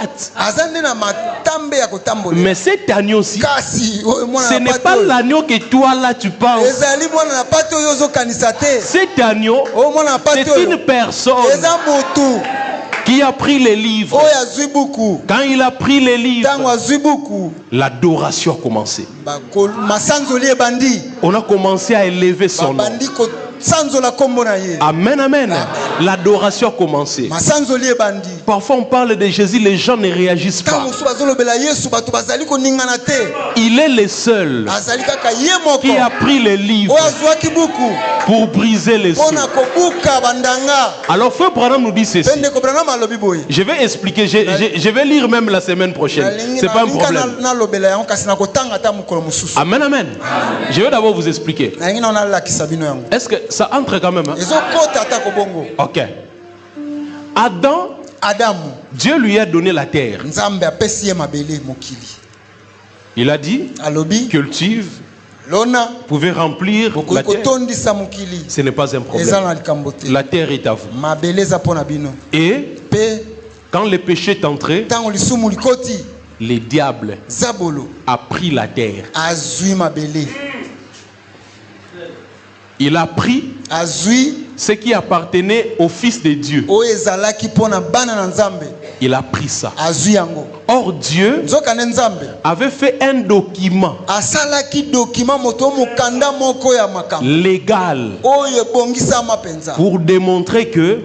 pattes. Mais cet agneau-ci, ce n'est pas l'agneau que toi là tu penses. Cet agneau, c'est une personne qui a pris les livres. Quand il a pris les livres, l'adoration a commencé. On a commencé à élever son nom. Amen, amen. L'adoration a commencé. Parfois on parle de Jésus, les gens ne réagissent pas. Il est le seul qui a pris les livres pour briser les cieux. Alors Frère Branham nous dit ceci. Je vais expliquer, je vais lire même la semaine prochaine. C'est pas un problème. Amen, amen. Je vais d'abord vous expliquer. Est-ce que ça entre quand même, hein? Ok. Adam, Dieu lui a donné la terre. Il a dit, cultive, pouvez remplir la terre. Ce n'est pas un problème. La terre est à vous. Et quand le péché est entré, le diable a pris la terre. Il a pris ce qui appartenait au Fils de Dieu. Il a pris ça. Or Dieu avait fait un document légal pour démontrer que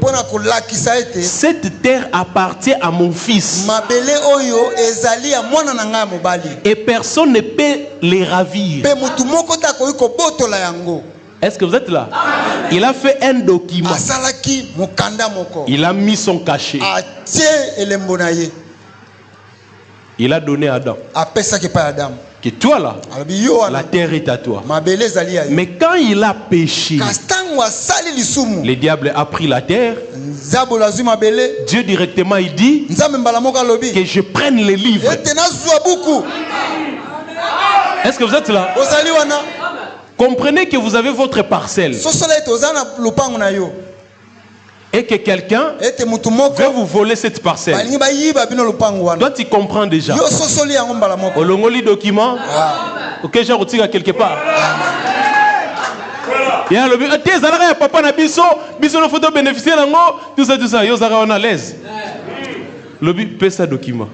cette terre appartient à mon fils et personne ne peut les ravir. Est-ce que vous êtes là? Il a fait un document. Il a mis son cachet. Il a donné à Adam. Que toi là, la terre est à toi. Mais quand il a péché, le diable a pris la terre. Dieu directement il dit que je prenne les livres. Est-ce que vous êtes là? Comprenez que vous avez votre parcelle et que quelqu'un veut vous voler cette parcelle. Toi tu comprends déjà. Olongoli document. Ok, j'ai retiré quelque part. Il y a le but. Papa na biso na photo bénéficier tout ça. Yo zara on a l'aise. Le but paie ça document.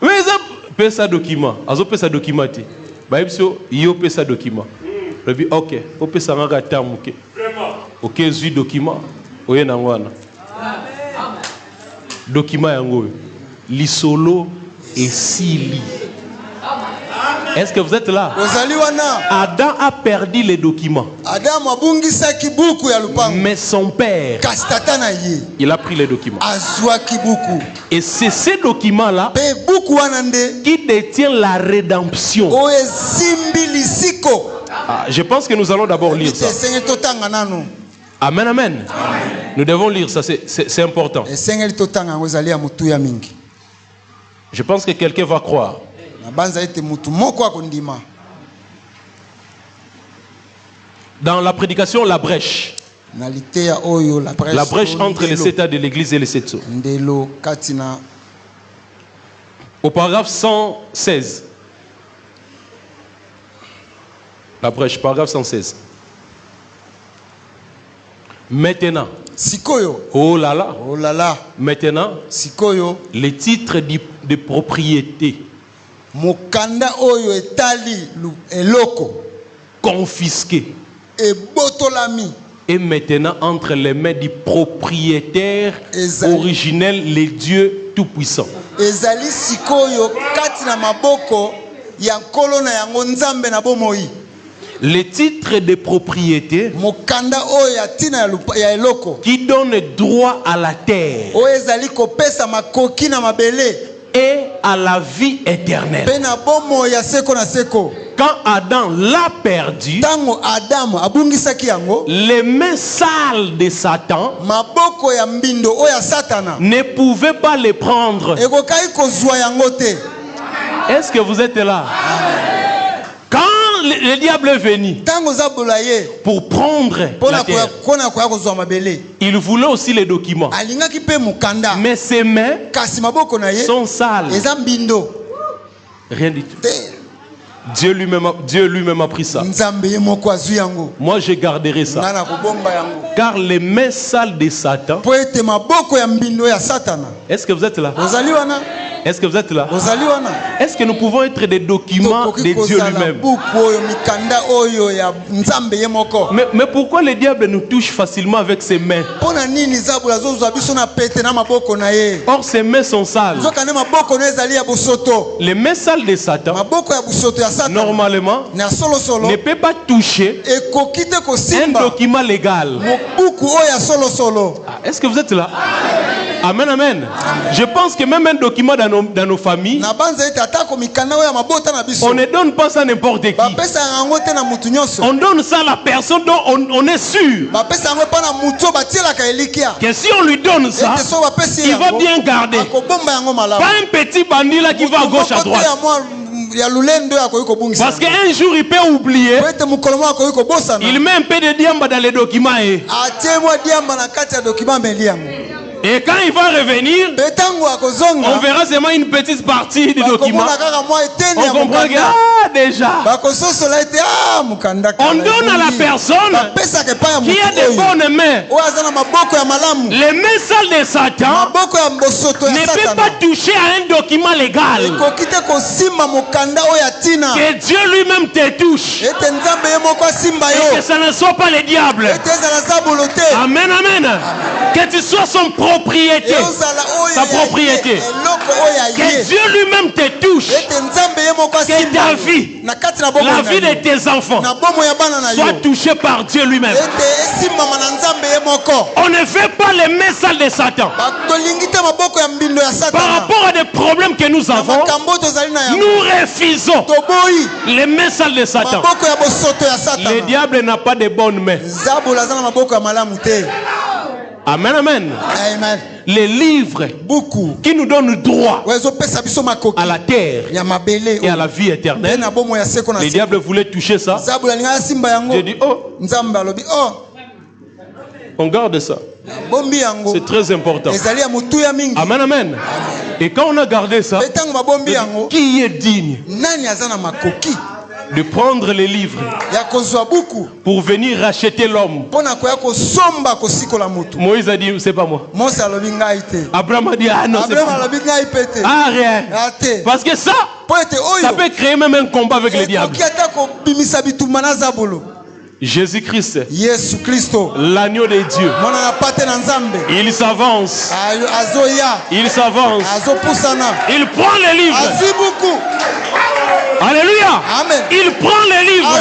Oui, ça paie ça document. Azo paie ça document. Yo paie ça document. Le but ok. Au paie ça ngaka tamuke. Ok, zui document. Oye nangwana. Document yango. Lisolo et sili. Est-ce que vous êtes là? Adam a perdu les documents. Mais son père, il a pris les documents. Et c'est ces documents-là qui détiennent la rédemption. Je pense que nous allons d'abord lire ça. Amen, amen. Nous devons lire ça, c'est important. Je pense que quelqu'un va croire. Dans la prédication, la brèche. La brèche entre les 7 A de l'église et les 7 sceaux. Au paragraphe 116. La brèche, paragraphe 116. Maintenant. Oh là là. Maintenant. Les titres de propriété. Mokanda oyo etali eloko confisqué et maintenant entre les mains du propriétaire originel, le Dieu tout-puissant. Ezali sikoyo kati na maboko ya nkolo na yango nzambe na bomoi. Les titres de propriété qui donnent droit à la terre et à la vie éternelle. Quand Adam l'a perdu, les mains sales de Satan ne pouvaient pas les prendre. Est-ce que vous êtes là? Quand le diable est venu pour prendre la terre, il voulait aussi les documents. Mais ses mains sont sales. Rien du tout. Dieu lui-même a pris ça. Moi, je garderai ça. Car les mains sales de Satan. Est-ce que vous êtes là? Est-ce que vous êtes là? Est-ce que nous pouvons être des documents de Dieu lui-même? Mais pourquoi le diable nous touche facilement avec ses mains? Or, ses mains sont sales. Les mains sales de Satan, normalement, ne peut pas toucher un document légal. Est-ce que vous êtes là? Amen, amen. Je pense que même un document dans nos familles, on ne donne pas ça à n'importe qui. On donne ça à la personne dont on est sûr que si on lui donne ça, il va bien garder. Pas un petit bandit là qui va à gauche à droite. Parce qu'un jour il peut oublier. Il met un peu de diamant dans les documents. Et quand il va revenir, on verra seulement une petite partie du document. On comprend que déjà, on donne à la personne qui a de bonnes mains. Les mains sales de Satan ne peuvent pas toucher à un document légal. Que Dieu lui-même te touche. Et que ça ne soit pas le diable. Amen, amen. Que tu sois son propriété, sa propriété. Que Dieu lui-même te touche. Que ta vie, la vie de tes enfants, soit touchée par Dieu lui-même. On ne fait pas les mains sales de Satan. Par rapport à des problèmes que nous avons, nous refusons les mains sales de Satan. Le diable n'a pas de bonnes mains. Amen, amen. Amen. Les livres qui nous donnent droit à la terre et à la vie éternelle, le diable voulait toucher ça. J'ai dit, oh, on garde ça. C'est très important. Amen, amen. Et quand on a gardé ça, qui est digne de prendre les livres pour venir racheter l'homme? Moïse a dit, c'est pas moi. Abraham a dit, ah non, c'est pas moi. Ah, rien. Parce que ça peut créer même un combat avec le diable. Jésus-Christ, l'agneau de Dieu, il s'avance, il s'avance, il prend les livres. Alléluia. Amen. Il prend les livres.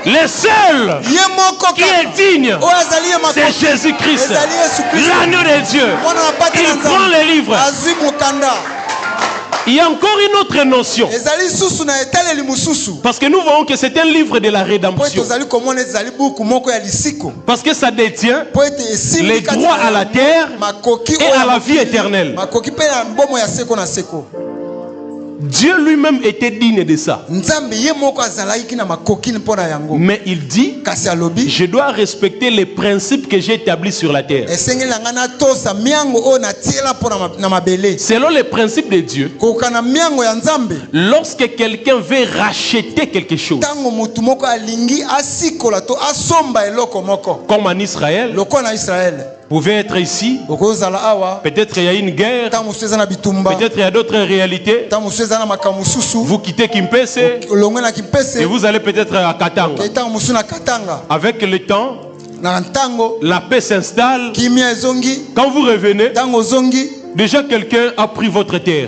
Le seul qui est digne, c'est Jésus-Christ, l'agneau de Dieu. Il prend les livres. Il y a encore une autre notion. Parce que nous voyons que c'est un livre de la rédemption. Parce que ça détient les droits à la terre et à la vie éternelle. Dieu lui-même était digne de ça. Mais il dit, je dois respecter les principes que j'ai établis sur la terre. Selon les principes de Dieu, lorsque quelqu'un veut racheter quelque chose, comme en Israël, vous pouvez être ici, peut-être il y a une guerre, peut-être il y a d'autres réalités. Vous quittez Kimpese et vous allez peut-être à Katanga. Avec le temps, la paix s'installe. Quand vous revenez, déjà quelqu'un a pris votre terre.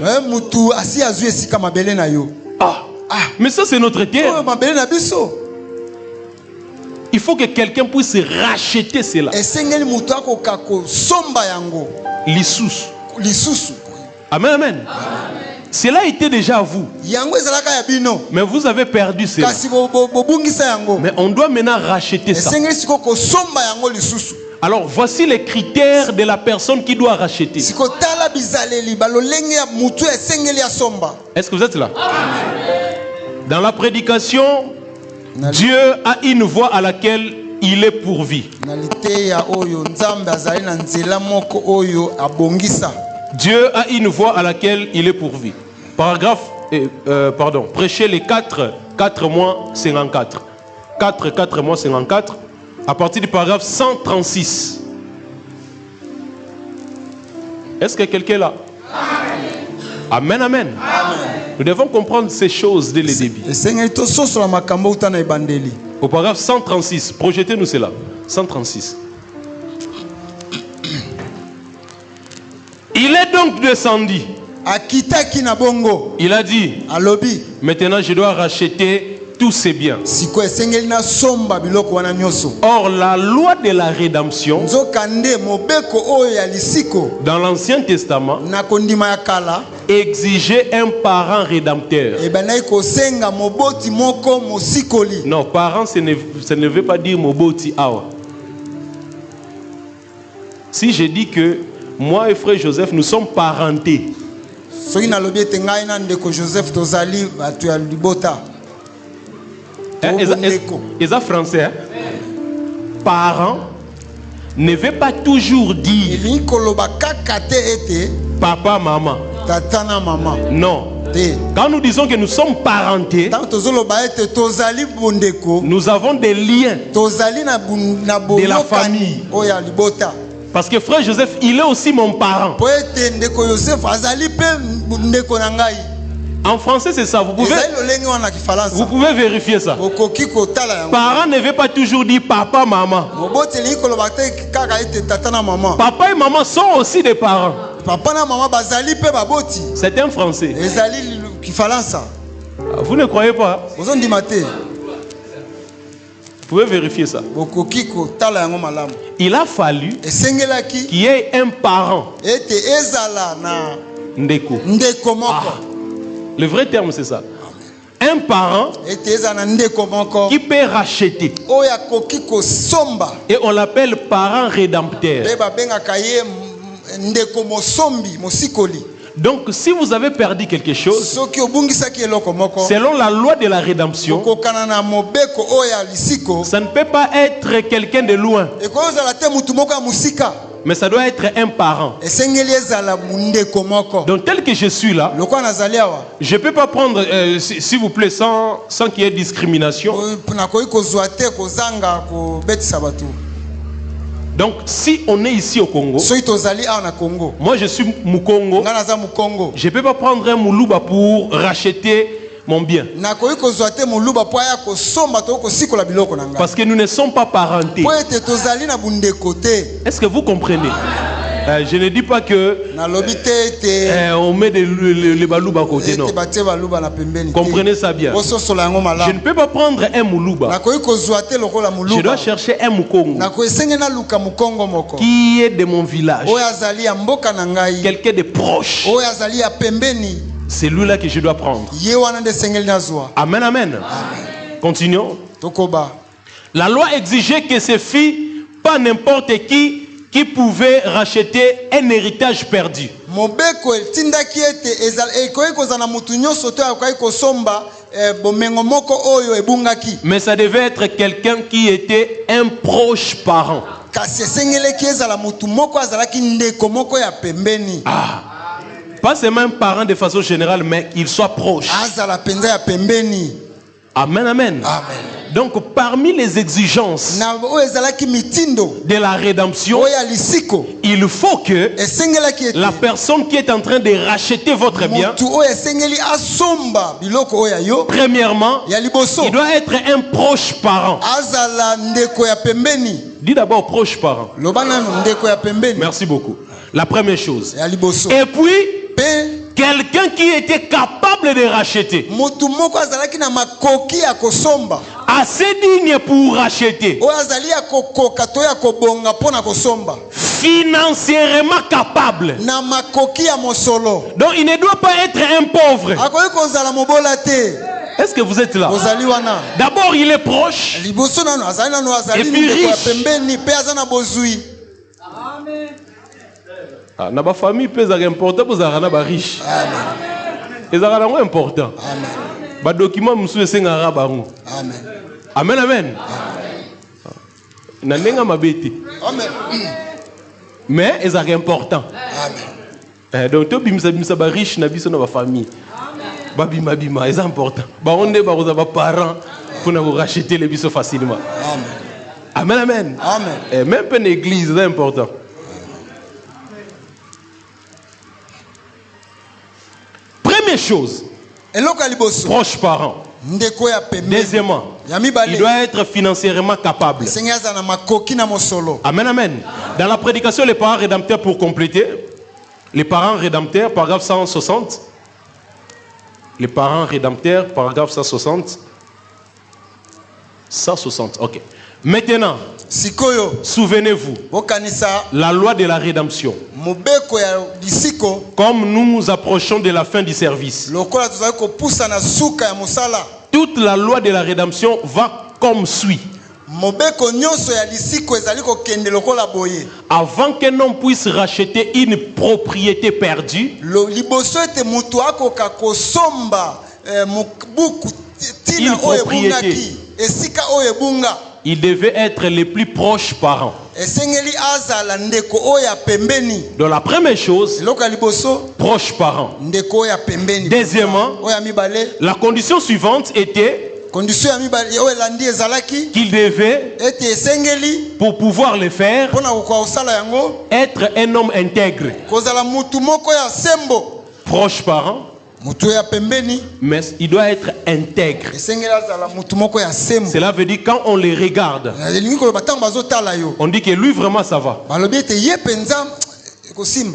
Mais ça c'est notre terre. Il faut que quelqu'un puisse racheter cela. L'issous. Amen, amen. Cela était déjà à vous. Mais vous avez perdu cela. Mais on doit maintenant racheter ça. Alors voici les critères de la personne qui doit racheter. Est-ce que vous êtes là? Dans la prédication, Dieu a une voie à laquelle il est pourvu. Dieu a une voie à laquelle il est pourvu. Prêchez les 4 mois 54. 4 mois 54. À partir du paragraphe 136. Est-ce que quelqu'un est là? Amen, amen. Nous devons comprendre ces choses dès le début. Au paragraphe 136, projetez-nous cela. 136. Il est donc descendu. Il a dit, maintenant je dois racheter tous ces biens. Or, la loi de la rédemption dans l'Ancien Testament exigeait un parent rédempteur. Non, parent, ça ne veut pas dire moboti awa. Si je dis que moi et frère Joseph, nous sommes parentés. Ils ont français. Hein? Parent ne veut pas toujours dire papa, maman. Non. Quand nous disons que nous sommes parentés, nous avons des liens de la famille. Parce que frère Joseph, il est aussi mon parent. En français, c'est ça. Vous pouvez vérifier ça. Parent ne veut pas toujours dire papa, maman. Papa et maman sont aussi des parents. C'est un français. Vous ne croyez pas? Vous pouvez vérifier ça. Il a fallu qu'il y ait un parent. Ndeko. Le vrai terme, c'est ça. Un parent qui peut racheter. Et on l'appelle parent rédempteur. Donc, si vous avez perdu quelque chose, selon la loi de la rédemption, ça ne peut pas être quelqu'un de loin. Mais ça doit être un parent. Donc tel que je suis là, je ne peux pas prendre, s'il vous plaît, sans qu'il y ait discrimination. Donc si on est ici au Congo, moi je suis Mukongo, je ne peux pas prendre un Moulouba pour racheter mon bien. Parce que nous ne sommes pas parentés. Est-ce que vous comprenez? Je ne dis pas que on met les balouba à côté, non. Comprenez ça bien. Je ne peux pas prendre un Moulouba. Je dois chercher un Mukongo qui est de mon village, quelqu'un de proche. C'est lui-là que je dois prendre. Amen, amen. Continuons. La loi exigeait que ce fût pas n'importe qui pouvait racheter un héritage perdu. Mais ça devait être quelqu'un qui était un proche parent. Pas seulement un parent de façon générale, mais qu'il soit proche. Amen, amen. Donc, parmi les exigences de la rédemption, il faut que la personne qui est en train de racheter votre bien, premièrement, il doit être un proche parent. Dis d'abord proche parent. Merci beaucoup. La première chose. Et puis, quelqu'un qui était capable de racheter. Assez digne pour racheter. Financièrement capable. Donc il ne doit pas être un pauvre. Est-ce que vous êtes là? D'abord il est proche. Et puis riche. Na ba famille pesa important pour zara na ba riche. Amen. Ezara na important. Amen. Ba document musu esenga bango. Amen. Amen, amen. Nanenga mabeti. Amen. Mais c'est important. Amen. Donc to bimsa ba riche na biso na ba famille. Babima bima, c'est important. Ba onde ba roza ba parents pour nous racheter les biso facilement. Amen. Amen, amen. Amen. Et même pour l'église, c'est important. Première chose, proche parent. Deuxièmement, il doit être financièrement capable. Amen, amen. Dans la prédication, les parents rédempteurs, pour compléter, les parents rédempteurs, paragraphe 160. Les parents rédempteurs, paragraphe 160. 160, ok. Maintenant, souvenez-vous, la loi de la rédemption. Comme nous nous approchons de la fin du service, toute la loi de la rédemption va comme suit. Avant qu'un homme puisse racheter une propriété perdue, une propriété, il devait être les plus proches parents. Donc la première chose, proches parents. Deuxièmement, la condition suivante était qu'il devait, pour pouvoir le faire, être un homme intègre. Proche parent, mais il doit être intègre. Cela veut dire quand on les regarde, on dit que lui vraiment ça va.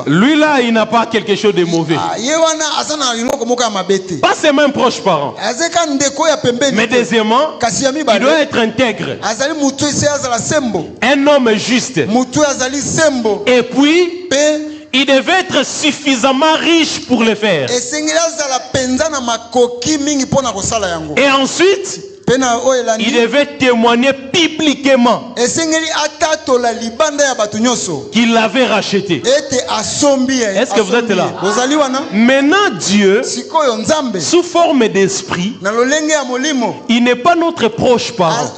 Lui là, il n'a pas quelque chose de mauvais. Pas seulement un proche parent, mais deuxièmement, il doit être intègre. Un homme juste. Et puis, il devait être suffisamment riche pour le faire. Et ensuite, il devait témoigner publiquement qu'il l'avait racheté. Est-ce que vous êtes là? Maintenant, Dieu, sous forme d'esprit, il n'est pas notre proche parent.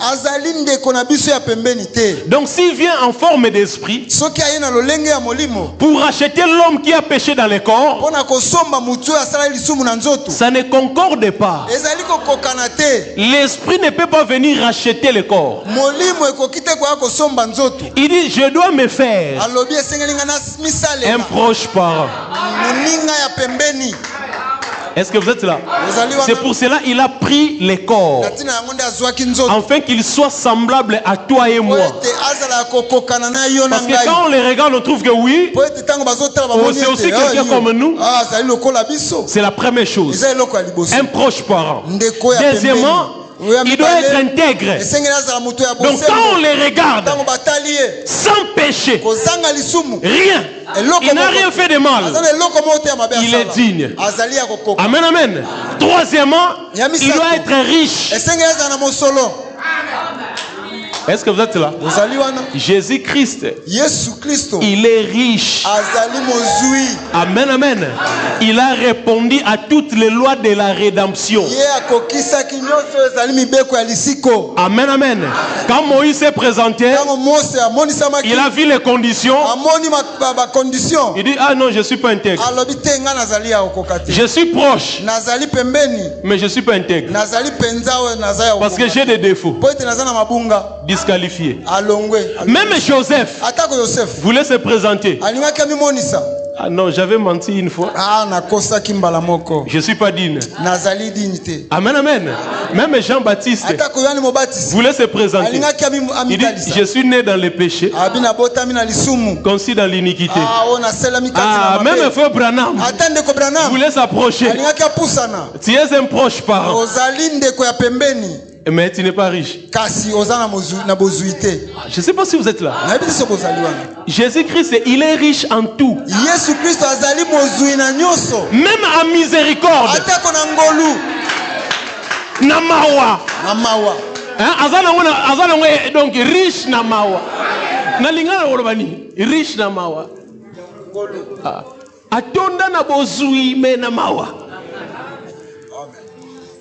Donc s'il vient en forme d'esprit pour racheter l'homme qui a péché dans le corps, ça ne concorde pas. L'esprit ne peut pas venir racheter le corps. Il dit, je dois me faire un proche parent. Est-ce que vous êtes là? C'est pour cela qu'il a pris les corps, afin qu'il soit semblable à toi et moi. Parce que quand on les regarde, on trouve que oui, c'est aussi quelqu'un comme nous. C'est la première chose. Un proche parent. Deuxièmement, il doit être intègre. Donc quand on les regarde, sans péché, rien, il n'a rien fait de mal, il est digne. Amen, amen. Troisièmement, il doit être riche. Est-ce que vous êtes là? Jésus-Christ, il est riche. Amen, amen. Il a répondu à toutes les lois de la rédemption. Amen, amen. Quand Moïse s'est présenté, il a vu les conditions. Il dit, ah non, je ne suis pas intègre. Je suis proche, mais je ne suis pas intègre. Parce que j'ai des défauts. Disqualifié. Même Joseph voulait se présenter. Ah non, j'avais menti une fois. Je ne suis pas digne. Amen, amen. Même Jean-Baptiste voulait se présenter. Il dit, je suis né dans le péché, conçu dans l'iniquité. Ah, même frère Branham voulait s'approcher. Tu es un proche parent, mais tu n'es pas riche. Je ne sais pas si vous êtes là. Jésus-Christ, il est riche en tout. Même en miséricorde. Namawa. Donc riche namawa. Riche namawa. Atonda na bozui me namawa.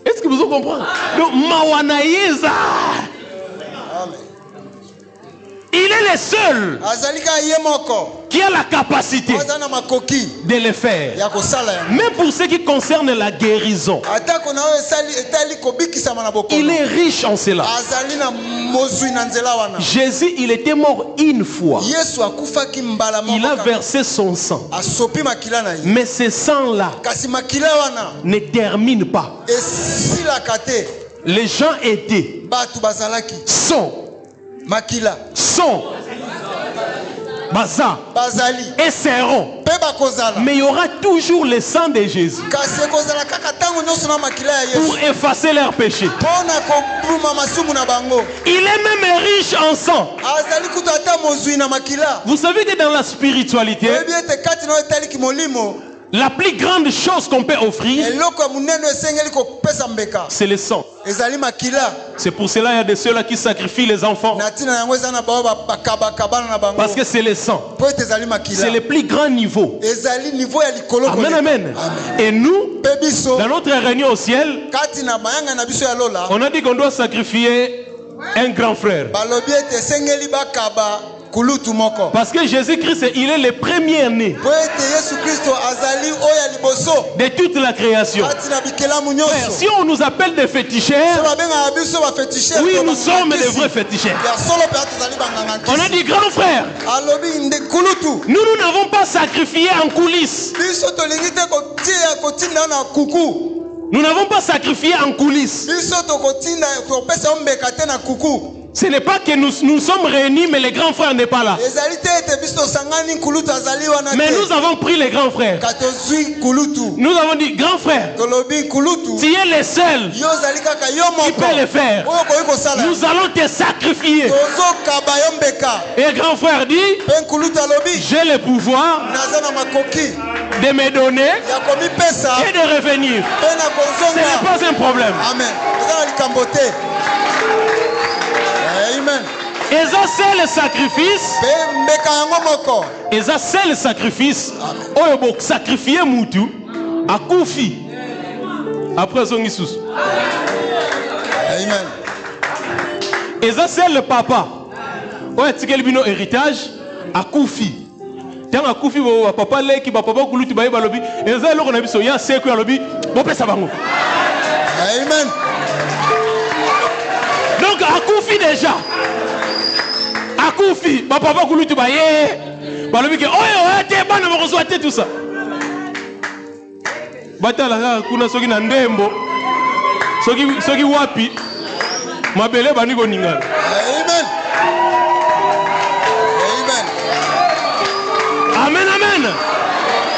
Est-ce que vous comprenez? Donc, Mawana Yeza. Il est le seul qui a la capacité de le faire. Mais pour ce qui concerne la guérison, il est riche en cela. Jésus, il était mort une fois. Il a versé son sang. Mais ce sang-là ne termine pas. Les gens étaient, sont, Baza et seront. Mais il y aura toujours le sang de Jésus pour effacer leurs péchés. Il est même riche en sang. Vous savez que dans la spiritualité, la plus grande chose qu'on peut offrir, c'est le sang. C'est pour cela qu'il y a de ceux-là qui sacrifient les enfants. Parce que c'est le sang. C'est le plus grand niveau. Amen, amen. Et nous, dans notre réunion au ciel, on a dit qu'on doit sacrifier un grand frère. Parce que Jésus-Christ, il est le premier né de toute la création. Frère, si on nous appelle des féticheurs, oui, nous sommes des vrais féticheurs. On a dit grand frère, nous n'avons pas sacrifié en coulisses. Nous n'avons pas sacrifié en coulisses. Ce n'est pas que nous sommes réunis, mais le grand frère n'est pas là. Mais nous avons pris les grands frères. Nous avons dit, grand frère, tu es le seul qui peut le faire. Nous allons te sacrifier. Et le grand frère dit, j'ai le pouvoir de me donner et de revenir. Ce n'est pas un problème. Amen. Et ça c'est le sacrifice. Et ça c'est le sacrifice. Oh, sacrifier Moutou à Koufi. Après son Issous. Amen. Et ça c'est le papa. Ouais, tu as le héritage à Koufi. Tant à Koufi, papa lé qui papa Koulouti baï balobi. Et ça l'on a vu so ya c'est quoi lobby. Bon ça va. Amen. Donc à Koufi déjà. À Koufi, papa Koulouti baï. Balobi que oh t'es bon on reçoit tout ça. Batala kuna soki na ndembo. Soki wapi. Mabele bani ko ningala. Amen. Amen, amen.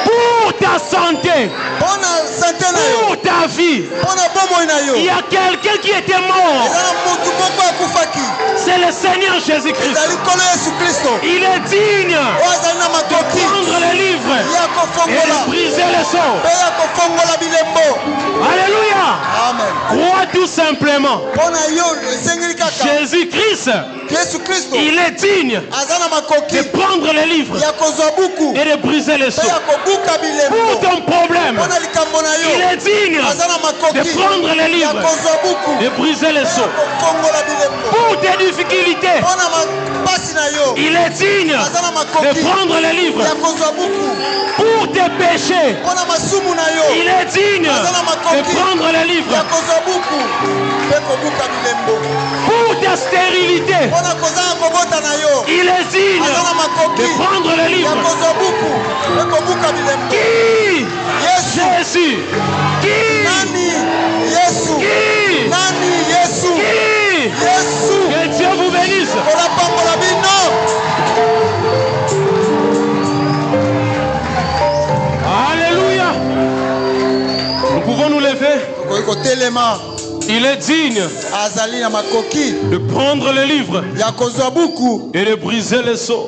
Pour ta santé, pour ta vie, il y a quelqu'un qui était mort. C'est le Seigneur Jésus-Christ. Il est digne de prendre les livres et de briser les sceaux. Alléluia. Crois tout simplement. Jésus-Christ, il est digne de prendre les livres et de briser les sceaux. Pour ton problème, il est digne de prendre les livres et de briser les sceaux. Pour tes difficultés, il est digne de prendre les livres. Pour tes péchés, il est digne de prendre les livres. Pour ta stérilité, il est digne de prendre les livres. Qui? Jésus. Qui? Que Dieu vous bénisse. Alléluia. Nous pouvons nous lever. Il est digne de prendre le livre et de briser les sceaux.